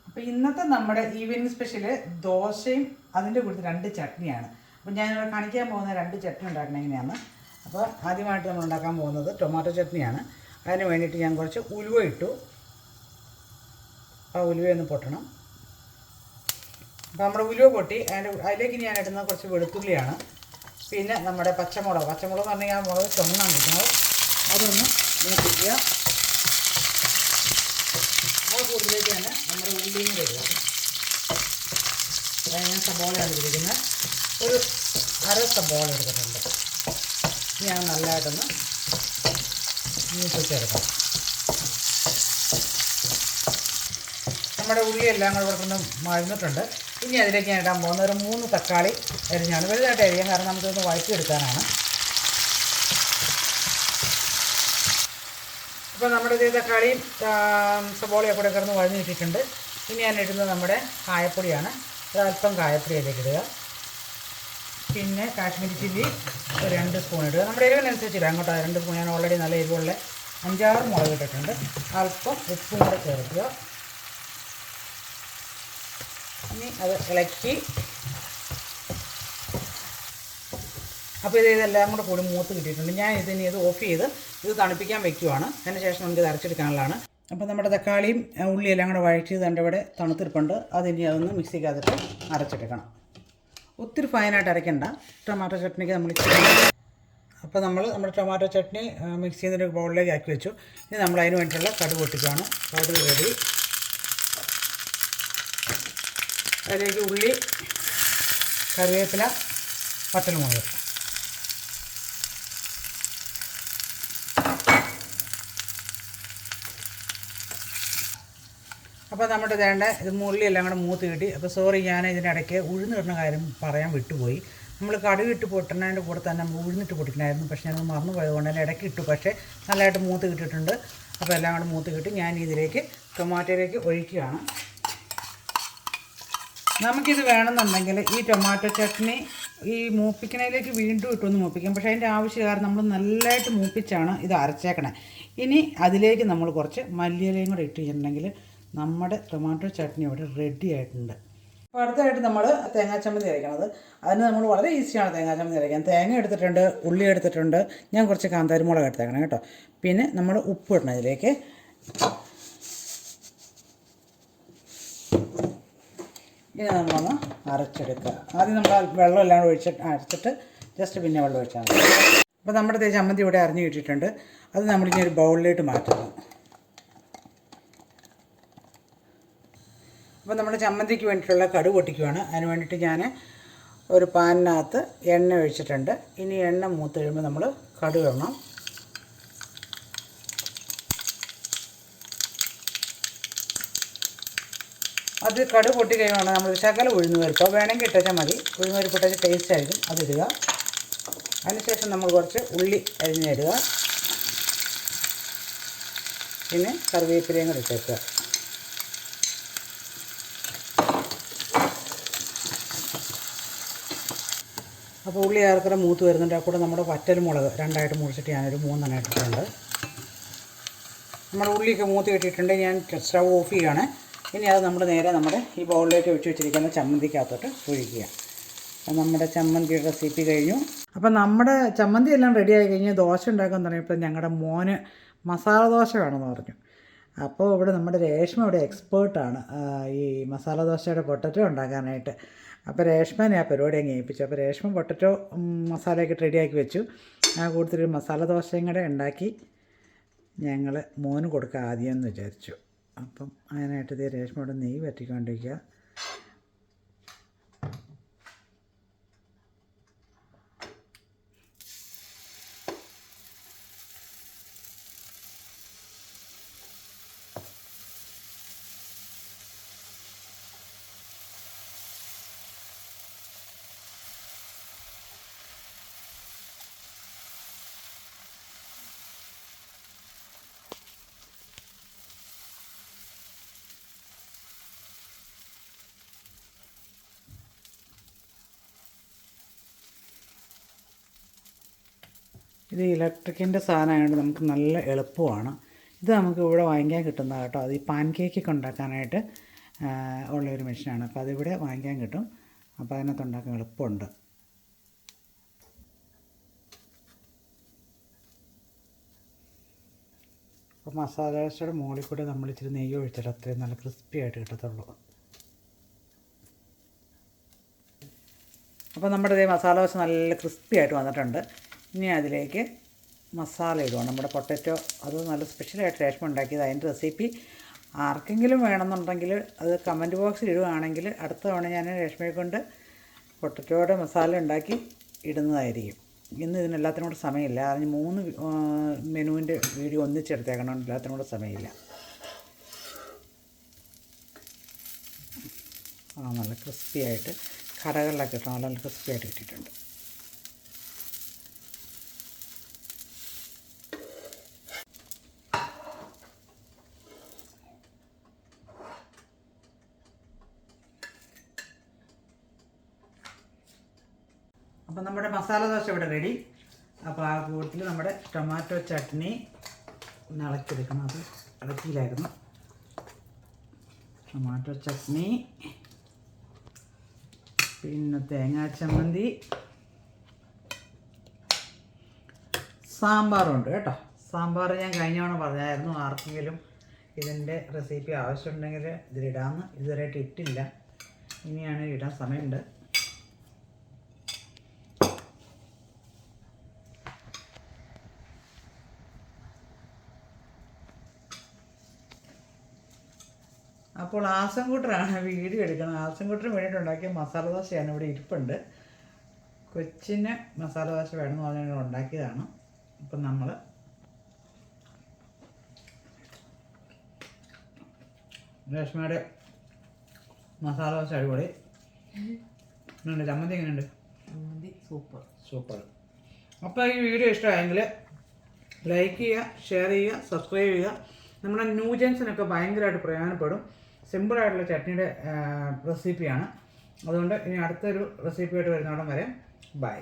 അപ്പോൾ ഇന്നത്തെ നമ്മുടെ ഈവനിങ് സ്പെഷ്യല് ദോശയും അതിൻ്റെ കൂടെ 2 ചട്നിയാണ്. അപ്പോൾ ഞാനിവിടെ കാണിക്കാൻ പോകുന്ന 2 ചട്നി ഉണ്ടാക്കണം എങ്ങനെയാണ്. അപ്പോൾ ആദ്യമായിട്ട് നമ്മൾ ഉണ്ടാക്കാൻ പോകുന്നത് ടൊമാറ്റോ ചട്നിയാണ്. അതിന് വേണ്ടിയിട്ട് ഞാൻ കുറച്ച് ഉലുവ ഇട്ടു. ആ ഉലുവയൊന്ന് പൊട്ടണം. അപ്പോൾ നമ്മുടെ ഉലുവ പൊട്ടി അതിലേക്ക് ഞാൻ ഇടുന്നത് കുറച്ച് വെളുത്തുള്ളിയാണ്. പിന്നെ നമ്മുടെ പച്ചമുളക് എന്ന് പറഞ്ഞാൽ ആ മുളക് ചുമന്നാണ് ഇരിക്കുന്നത്. അതൊന്ന് മൂപ്പിക്കുക. ആ കൂടുതലേക്ക് തന്നെ നമ്മുടെ ഉള്ളിയും കൂടെ ഇടുക. ഞാൻ സബോളയാണ് ഇരിക്കുന്നത്. ഒരു അര സബോള എടുത്തിട്ടുണ്ട്. ഞാൻ നല്ലതായിട്ടൊന്ന് മൂപ്പിച്ചെടുക്കാം. നമ്മുടെ ഉള്ളിയെല്ലാം കൂടെ ഇവിടുന്ന് മഴന്നിട്ടുണ്ട്. ഇനി അതിലേക്ക് ഞാൻ ഇടാൻ പോകുന്ന ഒരു 3 തക്കാളി അരിഞ്ഞാണ്. വലുതായിട്ട് അരിയാം, കാരണം നമുക്കിതൊന്ന് വഴറ്റിയെടുക്കാനാണ്. അപ്പോൾ നമ്മുടെ ഇത് തക്കാളിയും സബോളയൊക്കെ കൂടെ കിടന്ന് വഴഞ്ഞ് കിട്ടിയിട്ടുണ്ട്. ഇനി ഞാൻ ഇടുന്നത് നമ്മുടെ കായപ്പൊടിയാണ്. ഒരല്പം കായപ്പൊടി അതിലേക്ക് ഇടുക. പിന്നെ കാശ്മീരി ചില്ലി ഒരു 2 സ്പൂൺ ഇടുക. നമ്മുടെ എരിവിനനുസരിച്ച് ഇടുക. അങ്ങോട്ട് 2 സ്പൂൺ. ഞാൻ ഓൾറെഡി നല്ല എരിവുള്ള 5-6 മുളക് ഇട്ടിട്ടുണ്ട്. അല്പം ഉപ്പും കൂടെ ചേർക്കുക. ഇനി അത് ഇളക്കി. അപ്പോൾ ഇതെല്ലാം കൂടെ കൂടി മൂത്ത് കിട്ടിയിട്ടുണ്ട്. ഞാൻ ഇതിനി ഓഫ് ചെയ്ത് ഇത് തണുപ്പിക്കാൻ വയ്ക്കുവാണ്. അതിന് ശേഷം നമുക്ക് ഇത് അരച്ചെടുക്കാനുള്ളതാണ്. അപ്പോൾ നമ്മുടെ തക്കാളിയും ഉള്ളിയെല്ലാം കൂടെ വഴറ്റിയത് എൻ്റെ ഇവിടെ തണുത്തിരിപ്പുണ്ട്. അതിനി അതൊന്ന് മിക്സിക്കകത്തിട്ട് അരച്ചെടുക്കണം. ഒത്തിരി ഫൈനായിട്ട് അരയ്ക്കണ്ട. ടൊമാറ്റോ ചട്നിക്ക് നമ്മൾ അപ്പോൾ നമ്മുടെ ടൊമാറ്റോ ചട്നി മിക്സ് ചെയ്തൊരു ബൗളിലേക്ക് ആക്കി വെച്ചു. ഇനി നമ്മൾ അതിന് വേണ്ടിയിട്ടുള്ള കടുക് പൊട്ടിക്കുകയാണ്. കടുക് റെഡി. അതിലേക്ക് ഉള്ളി, കറിവേപ്പില, വറ്റൽമുളക്. അപ്പോൾ നമ്മുടെ ഇത് ഉള്ളി എല്ലാം കൂടെ മൂത്ത് കിട്ടി. അപ്പോൾ സോറി, ഞാൻ ഇതിനിടയ്ക്ക് ഉഴുന്നിടുന്ന കാര്യം പറയാൻ വിട്ടുപോയി. നമ്മൾ കടുക് ഇട്ട് പൊട്ടുന്നതിൻ്റെ കൂടെ തന്നെ നമ്മൾ ഉഴുന്നിട്ട് പൊട്ടിക്കണമായിരുന്നു. പക്ഷേ ഞാനത് മറന്നു പോയതുകൊണ്ട് തന്നെ ഇടയ്ക്ക് ഇട്ടു. പക്ഷേ നല്ലതായിട്ട് മൂത്ത് കിട്ടിയിട്ടുണ്ട്. അപ്പോൾ എല്ലാം കൂടെ മൂത്ത് കിട്ടി. ഞാൻ ഇതിലേക്ക് ടൊമാറ്റോയിലേക്ക് ഒഴിക്കുകയാണ്. നമുക്കിത് വേണമെന്നുണ്ടെങ്കിൽ ഈ ടൊമാറ്റോ ചട്നി ഈ മൂപ്പിക്കണയിലേക്ക് വീണ്ടും ഇട്ടൊന്ന് മൂപ്പിക്കാം. പക്ഷേ അതിൻ്റെ ആവശ്യകാരം നമ്മൾ നല്ലതായിട്ട് മൂപ്പിച്ചാണ് ഇത് അരച്ചേക്കണേ. ഇനി അതിലേക്ക് നമ്മൾ കുറച്ച് മല്ലിയിലയും കൂടെ ഇട്ടിട്ടുണ്ടെങ്കിൽ നമ്മുടെ ടൊമാറ്റോ ചട്നി ഇവിടെ റെഡി ആയിട്ടുണ്ട്. അപ്പോൾ അടുത്തായിട്ട് നമ്മൾ തേങ്ങാ ചമ്മന്തി അരയ്ക്കണത്. അതിന് നമ്മൾ വളരെ ഈസിയാണ് തേങ്ങാ ചമ്മന്തി അരയ്ക്കാൻ. തേങ്ങ എടുത്തിട്ടുണ്ട്, ഉള്ളി എടുത്തിട്ടുണ്ട്. ഞാൻ കുറച്ച് കാന്താരിമുളക് എടുത്തേക്കണം കേട്ടോ. പിന്നെ നമ്മൾ ഉപ്പ് ഇടണം ഇതിലേക്ക്. ഇനി നമ്മളൊന്ന് അരച്ചെടുക്കുക. ആദ്യം നമ്മൾ വെള്ളം എല്ലാം അരച്ചിട്ട് ജസ്റ്റ് പിന്നെ വെള്ളം ഒഴിച്ചാൽ മതി. അപ്പോൾ നമ്മുടെ ചമ്മന്തി ഇവിടെ അരിഞ്ഞ് കിട്ടിയിട്ടുണ്ട്. അത് നമ്മളിനി ഒരു ബൗളിലേക്ക് മാറ്റണം. അപ്പോൾ നമ്മുടെ ചമ്മന്തിക്ക് വേണ്ടിയിട്ടുള്ള കടുക് പൊട്ടിക്കുകയാണ്. അതിന് വേണ്ടിയിട്ട് ഞാൻ ഒരു പാനിനകത്ത് എണ്ണ ഒഴിച്ചിട്ടുണ്ട്. ഇനി എണ്ണ മൂത്ത് കഴിയുമ്പോൾ നമ്മൾ കടുക് ഇടണം. അത് കടുക് പൊട്ടി കഴിയുമ്പോൾ നമ്മൾ ശകലം ഉഴുന്ന് പരിപ്പോ വേണമെങ്കിൽ ഇട്ടാൽ മതി. ഉഴുന്ന് പരിപ്പ് ഇട്ടാൽ ടേസ്റ്റ് ആയിരിക്കും. അതിടുക. അതിനുശേഷം നമ്മൾ കുറച്ച് ഉള്ളി അരിഞ്ഞിടുക. പിന്നെ കറിവേപ്പിലയും കൂടെ ഇട്ടേക്കുക. അപ്പോൾ ഉള്ളി ഏറെക്കുറെ മൂത്ത് വരുന്നുണ്ട്. ആ കൂടെ നമ്മുടെ വറ്റൽമുളക് 2ആയിട്ട് മുറിച്ചിട്ട് ഞാനൊരു 3 ഇട്ടിട്ടുണ്ട്. നമ്മുടെ ഉള്ളിയൊക്കെ മൂത്ത് കിട്ടിയിട്ടുണ്ട്. ഞാൻ സ്റ്റൗ ഓഫ് ചെയ്യുകയാണ്. ഇനി അത് നമ്മൾ നേരെ നമ്മുടെ ഈ ബൗളിലേക്ക് ഒഴിച്ച് വെച്ചിരിക്കുന്ന ചമ്മന്തിക്കകത്തോട്ട് ഒഴിക്കുക. നമ്മുടെ ചമ്മന്തിയുടെ റെസിപ്പി കഴിഞ്ഞു. അപ്പോൾ നമ്മുടെ ചമ്മന്തി എല്ലാം റെഡി ആയി കഴിഞ്ഞ് ദോശ ഉണ്ടാക്കാൻ തുടങ്ങിയപ്പോൾ ഞങ്ങളുടെ മോന് മസാല ദോശ വേണമെന്ന് പറഞ്ഞു. അപ്പോൾ ഇവിടെ നമ്മുടെ രേഷ്മ ഇവിടെ എക്സ്പേർട്ടാണ് ഈ മസാല ദോശയുടെ പൊട്ടറ്റോ ഉണ്ടാക്കാനായിട്ട്. അപ്പോൾ രേഷ്മനെ ആ പരിപാടി അങ്ങ് ഏൽപ്പിച്ചു. അപ്പോൾ രേഷ്മ പൊട്ടറ്റോ മസാലയൊക്കെ റെഡിയാക്കി വെച്ചു. ആ കൂടുതലൊരു മസാല ദോശയും കൂടെ ഉണ്ടാക്കി ഞങ്ങൾ മോന് കൊടുക്കുക ആദ്യം എന്ന് വിചാരിച്ചു. അപ്പം അതിനായിട്ട് ഇത് രേഷ്മയോട് നെയ്യ് പറ്റിക്കൊണ്ടിരിക്കുക. ഇത് ഇലക്ട്രിക്കിൻ്റെ സാധനമായതുകൊണ്ട് നമുക്ക് നല്ല എളുപ്പമാണ്. ഇത് നമുക്ക് ഇവിടെ വാങ്ങിക്കാൻ കിട്ടുന്നതാണ് കേട്ടോ. അത് ഈ പാൻ കേക്കൊക്കെ ഉണ്ടാക്കാനായിട്ട് ഉള്ളൊരു മെഷീനാണ്. അപ്പോൾ അതിവിടെ വാങ്ങിക്കാൻ കിട്ടും. അപ്പോൾ അതിനകത്ത് ഉണ്ടാക്കാൻ എളുപ്പമുണ്ട്. അപ്പോൾ മസാല ദോശയുടെ മുകളിൽ കൂടെ നമ്മൾ ഇച്ചിരി നെയ്യ് ഒഴിച്ചിട്ട് അത്രയും നല്ല ക്രിസ്പി ആയിട്ട് കിട്ടത്തുള്ളൂ. അപ്പോൾ നമ്മുടെ ഇതേ മസാല ദോശ നല്ല ക്രിസ്പി ആയിട്ട് വന്നിട്ടുണ്ട്. ഇനി അതിലേക്ക് മസാല ഇടുക. നമ്മുടെ പൊട്ടറ്റോ അത് നല്ല സ്പെഷ്യലായിട്ട് രേഷ്മ ഉണ്ടാക്കിയത്. അതിൻ്റെ റെസിപ്പി ആർക്കെങ്കിലും വേണമെന്നുണ്ടെങ്കിൽ അത് കമൻറ്റ് ബോക്സിൽ ഇടുകയാണെങ്കിൽ അടുത്ത തവണ ഞാൻ രേഷ്മയെ കൊണ്ട് പൊട്ടറ്റോയുടെ മസാല ഉണ്ടാക്കി ഇടുന്നതായിരിക്കും. ഇന്ന് ഇതിനെല്ലാത്തിനും കൂടെ സമയമില്ല. അതിന് 3 മെനുവിൻ്റെ വീഡിയോ ഒന്നിച്ചെടുത്തേക്കണം. എല്ലാത്തിനും കൂടെ സമയമില്ല. നല്ല ക്രിസ്പി ആയിട്ട് കടകളിലൊക്കെ ഇട്ടാൽ നല്ല ക്രിസ്പി ആയിട്ട് കിട്ടിയിട്ടുണ്ട്. അപ്പം നമ്മുടെ മസാല ദോശ ഇവിടെ റെഡി. അപ്പോൾ ആ കൂട്ടത്തിൽ നമ്മുടെ ടൊമാറ്റോ ചട്നി ഇളക്കിയെടുക്കണം. അത് ഇളക്കിയില്ലായിരുന്നു. ടൊമാറ്റോ ചട്നി, പിന്നെ തേങ്ങാ ചമ്മന്തി, സാമ്പാറുണ്ട് കേട്ടോ. സാമ്പാർ ഞാൻ കഴിഞ്ഞ തവണ പറഞ്ഞായിരുന്നു ആർക്കെങ്കിലും ഇതിൻ്റെ റെസിപ്പി ആവശ്യമുണ്ടെങ്കിൽ ഇതിലിടാമെന്ന്. ഇതുവരെയായിട്ട് ഇട്ടില്ല. ഇനിയാണ് ഇടാൻ സമയമുണ്ട്. അപ്പോൾ ആസംകൂട്ടറാണ് വീഡിയോ എടുക്കുന്നത്. ആസംകൂട്ടറിന് വേണ്ടിയിട്ടുണ്ടാക്കിയ മസാല ദോശയാണ് ഇവിടെ ഇരിപ്പുണ്ട്. കൊച്ചിന് മസാല ദോശ വേണമെന്ന് പറഞ്ഞാൽ ഉണ്ടാക്കിയതാണ്. അപ്പം നമ്മൾ രേഷ്മയുടെ മസാല ദോശ അടിപൊളി. എങ്ങനെയുണ്ട് ചമ്മന്തി? എങ്ങനെയുണ്ട്? ചമ്മന്തി സൂപ്പർ. അപ്പോൾ ഈ വീഡിയോ ഇഷ്ടമായെങ്കിൽ ലൈക്ക് ചെയ്യുക, ഷെയർ ചെയ്യുക, സബ്സ്ക്രൈബ് ചെയ്യുക. നമ്മുടെ ന്യൂജൻസിനൊക്കെ ഭയങ്കരമായിട്ട് പ്രയോജനപ്പെടും. സിമ്പിളായിട്ടുള്ള ചട്നിയുടെ റെസിപ്പിയാണ്. അതുകൊണ്ട് ഇനി അടുത്തൊരു റെസിപ്പിയായിട്ട് വരുന്നോടം വരെ ബൈ.